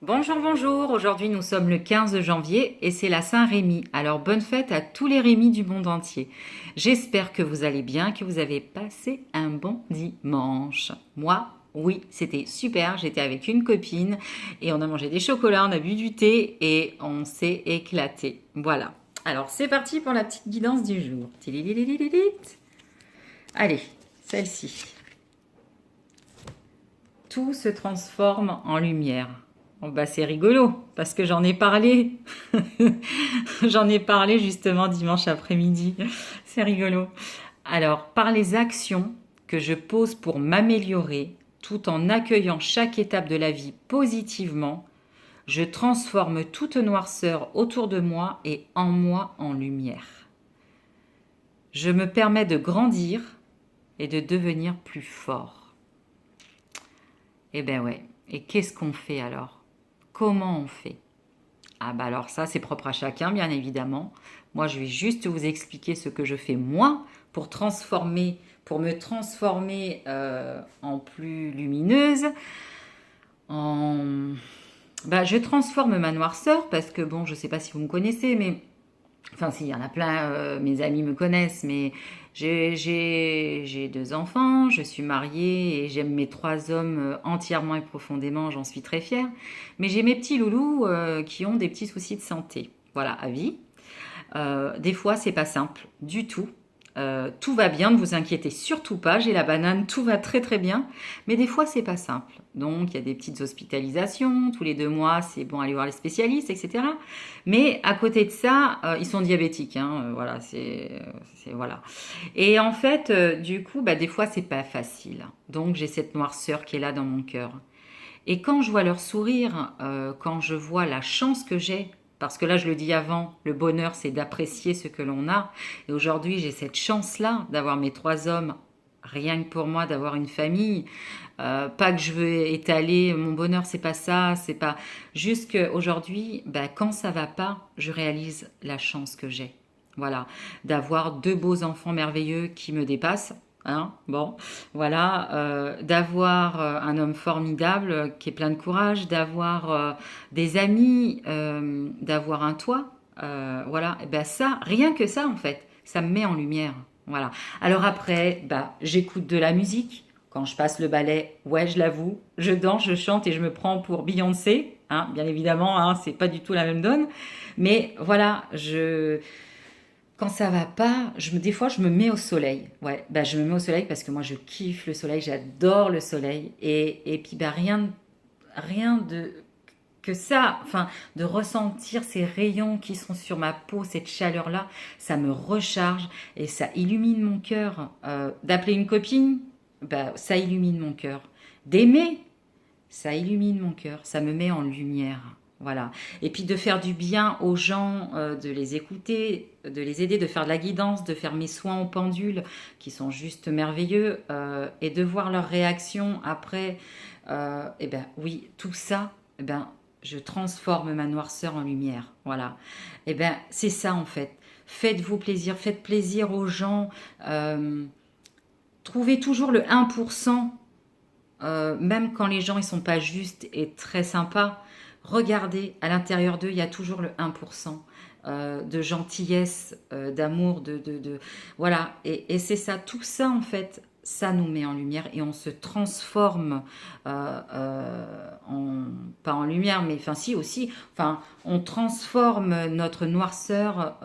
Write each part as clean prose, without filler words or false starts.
Bonjour, bonjour. Aujourd'hui, nous sommes le 15 janvier et c'est la Saint-Rémy. Alors, bonne fête à tous les Rémy du monde entier. J'espère que vous allez bien, que vous avez passé un bon dimanche. Moi, oui, c'était super. J'étais avec une copine et on a mangé des chocolats, on a bu du thé et on s'est éclaté. Voilà. Alors, c'est parti pour la petite guidance du jour. Tilililililit. Allez, celle-ci. Tout se transforme en lumière. Oh bah c'est rigolo parce que j'en ai parlé. J'en ai parlé justement dimanche après-midi. C'est rigolo. Alors, par les actions que je pose pour m'améliorer, tout en accueillant chaque étape de la vie positivement, je transforme toute noirceur autour de moi et en moi en lumière. Je me permets de grandir et de devenir plus fort. Eh ben ouais. Et qu'est-ce qu'on fait alors? Comment on fait? Ah bah alors ça, c'est propre à chacun, bien évidemment. Moi, je vais juste vous expliquer ce que je fais moi pour me transformer en plus lumineuse. En... Bah, je transforme ma noirceur parce que bon, je sais pas si vous me connaissez, mais enfin, s'il y en a plein, mes amis me connaissent, mais j'ai deux enfants, je suis mariée et j'aime mes trois hommes entièrement et profondément, j'en suis très fière. Mais j'ai mes petits loulous qui ont des petits soucis de santé. Voilà, à vie. Des fois, c'est pas simple du tout. Tout va bien, ne vous inquiétez surtout pas, j'ai la banane, tout va très très bien, mais des fois c'est pas simple. Donc il y a des petites hospitalisations, tous les 2 mois c'est bon aller voir les spécialistes, etc. Mais à côté de ça, ils sont diabétiques, hein, voilà, voilà. Et en fait, du coup, bah, des fois c'est pas facile. Donc j'ai cette noirceur qui est là dans mon cœur. Et quand je vois leur sourire, quand je vois la chance que j'ai, parce que là je le dis avant, le bonheur c'est d'apprécier ce que l'on a. Et aujourd'hui j'ai cette chance-là d'avoir mes trois hommes, rien que pour moi, d'avoir une famille. Pas que je veux étaler mon bonheur, c'est pas ça, c'est pas... Juste qu'aujourd'hui, bah, quand ça va pas, je réalise la chance que j'ai. Voilà, d'avoir deux beaux enfants merveilleux qui me dépassent. Hein, bon, voilà, d'avoir un homme formidable qui est plein de courage, d'avoir des amis, d'avoir un toit, voilà, et ben ça, rien que ça en fait, ça me met en lumière, voilà. Alors après, bah, j'écoute de la musique. Quand je passe le ballet, ouais, je l'avoue, je danse, je chante et je me prends pour Beyoncé, hein, bien évidemment, hein, c'est pas du tout la même donne, mais voilà, quand ça va pas, des fois, je me mets au soleil. Ouais, bah, je me mets au soleil parce que moi, je kiffe le soleil, j'adore le soleil. Et puis, bah, rien de que ça, enfin, de ressentir ces rayons qui sont sur ma peau, cette chaleur-là, ça me recharge et ça illumine mon cœur. D'appeler une copine, bah, ça illumine mon cœur. D'aimer, ça illumine mon cœur, ça me met en lumière. Voilà. Et puis de faire du bien aux gens, de les écouter, de les aider, de faire de la guidance, de faire mes soins aux pendules qui sont juste merveilleux et de voir leurs réactions après. Et ben oui, tout ça, eh ben je transforme ma noirceur en lumière. Voilà. Et ben c'est ça en fait. Faites-vous plaisir, faites plaisir aux gens. Trouvez toujours le 1%. Même quand les gens ils sont pas justes et très sympas, regardez, à l'intérieur d'eux, il y a toujours le 1% de gentillesse, d'amour, voilà. Et c'est ça, tout ça en fait, ça nous met en lumière et on se transforme pas en lumière, mais enfin si aussi, enfin on transforme notre noirceur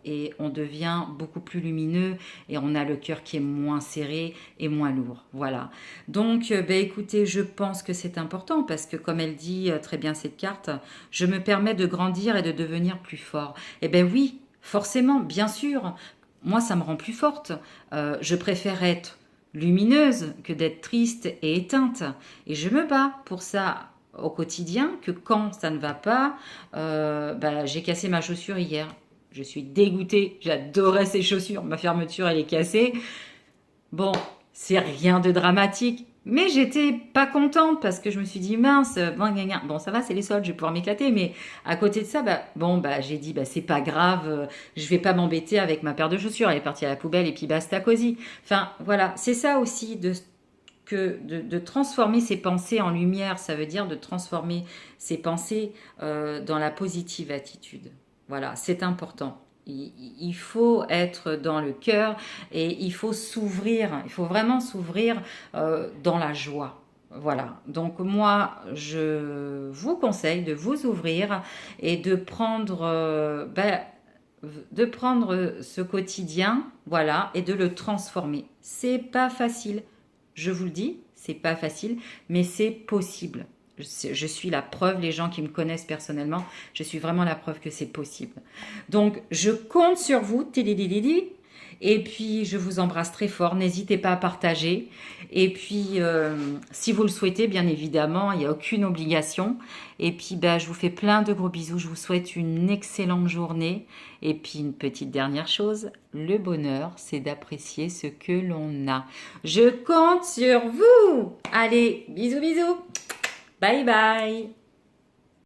et on devient beaucoup plus lumineux et on a le cœur qui est moins serré et moins lourd. Voilà. Donc, ben, écoutez, je pense que c'est important parce que, comme elle dit très bien cette carte, je me permets de grandir et de devenir plus fort. Eh bien oui, forcément, bien sûr, moi ça me rend plus forte. Je préfère être lumineuse que d'être triste et éteinte. Et je me bats pour ça au quotidien, que quand ça ne va pas, bah, j'ai cassé ma chaussure hier. Je suis dégoûtée, j'adorais ces chaussures, ma fermeture elle est cassée. Bon, c'est rien de dramatique, mais j'étais pas contente parce que je me suis dit mince, bon, gna, gna. Bon ça va, c'est les soldes, je vais pouvoir m'éclater, mais à côté de ça, bah, bon bah j'ai dit bah c'est pas grave, je vais pas m'embêter avec ma paire de chaussures, elle est partie à la poubelle et puis basta cosy. Enfin voilà, c'est ça aussi de que de transformer ses pensées en lumière, ça veut dire de transformer ses pensées dans la positive attitude. Voilà, c'est important. Il faut être dans le cœur et il faut s'ouvrir, il faut vraiment s'ouvrir dans la joie. Voilà, donc moi je vous conseille de vous ouvrir et de prendre ce quotidien, voilà, et de le transformer. C'est pas facile, je vous le dis, c'est pas facile, mais c'est possible. Je suis la preuve, les gens qui me connaissent personnellement, je suis vraiment la preuve que c'est possible. Donc, je compte sur vous, tilidididi, et puis je vous embrasse très fort. N'hésitez pas à partager. Et puis, si vous le souhaitez, bien évidemment, il n'y a aucune obligation. Et puis, je vous fais plein de gros bisous. Je vous souhaite une excellente journée. Et puis, une petite dernière chose, le bonheur, c'est d'apprécier ce que l'on a. Je compte sur vous. Allez, bisous, bisous. Bye bye.